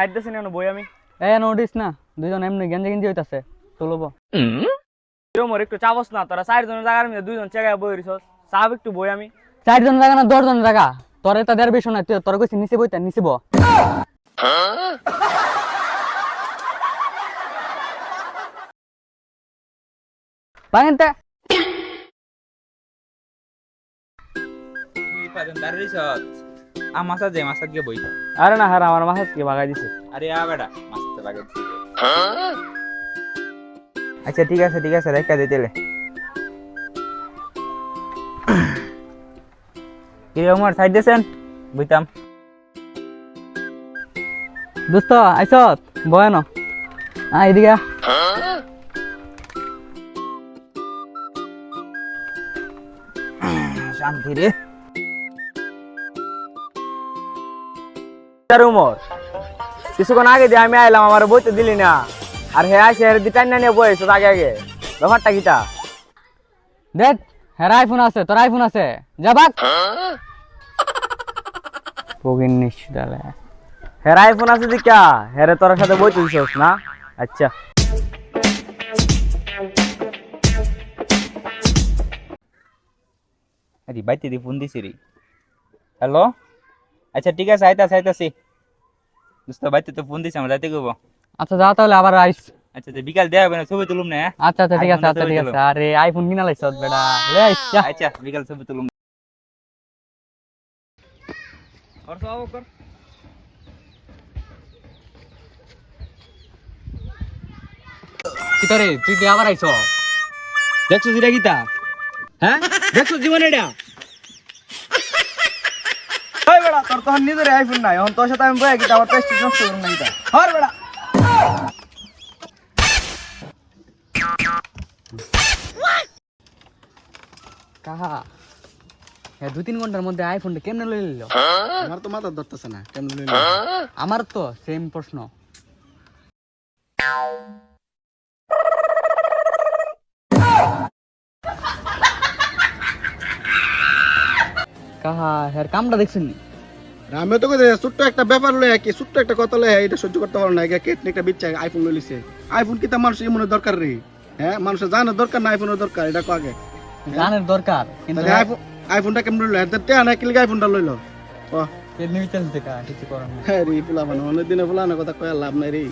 side দিছেন কেন বই আমি এ নোটিস না দুইজন এমনি গেঞ্জি গেঞ্জি হইতাছে চলবো এরকম একটু চাবস না তোরা 4 জনের জায়গার মধ্যে 2 জন চেগায় বই রইছস চাব একটু বই আমি 4 জন জায়গা না 10 জন জায়গা তোর এটা দেড় বেশি না তোর কইছি নিচে বইতা নিচে ব পাইনতে পাজন দারুইছত আমাসা যে মাসা গিয়ে বই আরে না হারা আমার মাথা থেকে ভাগাই দিছে আরে আ বেটা মাস্ত লাগে আচ্ছা ঠিক আছে রেখা দিতেলে কি ওমর সাইড দেন বইতাম দোস্ত আইছত বয়ানো এদিকে শান্তি রে উমর কিছুক্ষণ আগে দিয়ে আমি আইলাম আমার বইতে দিলি না আর হে আইসে হের দিটাই না নিয়ে বইছো আগে আগে ব্যাপারটা কিটা দেখ হের আইফোন আছে তোর আইফোন আছে যা বাক পগিন নিশ্চিতালে হের আইফোন আছে দিকা হেরে তোর সাথে বইতে দিছস না আচ্ছা আরে বাইতে দি ফোন দিছি রে হ্যালো আচ্ছা ঠিক আছে আইতাছি দোস্ত বাইতে তো ফোন দিছি আমরা যাইতে কইব আচ্ছা যা তাহলে আবার আইস আচ্ছা বিকাল দেয়া হবে না ছবি তুলুম না আচ্ছা ঠিক আছে আরে আইফোন কিনা লাইছ বেটা লে আইস যা আচ্ছা বিকাল ছবি তুলুম और सो आओ कर কিতরে তুই দিয়ে আবার আইছ দেখছো জিরা গীতা হ্যাঁ দেখছো জীবন এটা ওই বেড়া তোর তো নিজের আইফোন নাই এখন তোর সাথে আমি বইয়া গীতা আমার পেস্ট নষ্ট করুন না গীতা হর বেড়া কাহা হ্যাঁ 2-3 ঘন্টার মধ্যে আইফোনটা কেমনে লই লিল আমার তো মাথা ধরতেছে না কেমন লইলো আমার তো সেম প্রশ্ন কাহা হ্যাঁ কামটা দেখছেন নি আমি তো কইতে ছোট্ট একটা ব্যাপার লয় কি ছোট্ট একটা কথা লয় এটা সহ্য করতে পারো না টেকনিকটা বিচ্ছা আইফোন লই লিছে আইফোন কি তা মানুষের মনে দরকার রে হ্যাঁ মানুষের জানার দরকার না আইফোনের দরকার এটা কো আগে জানের দরকার কিন্তু আইফোনটা কেমন লইলো এত তে না কি আইফোনটা লইলো ও কেন নিতে কা কিছু করো না হ্যাঁ রে ফুলা বানো অনেক দিনে ফুলা না কথা কয় লাভ নাই রে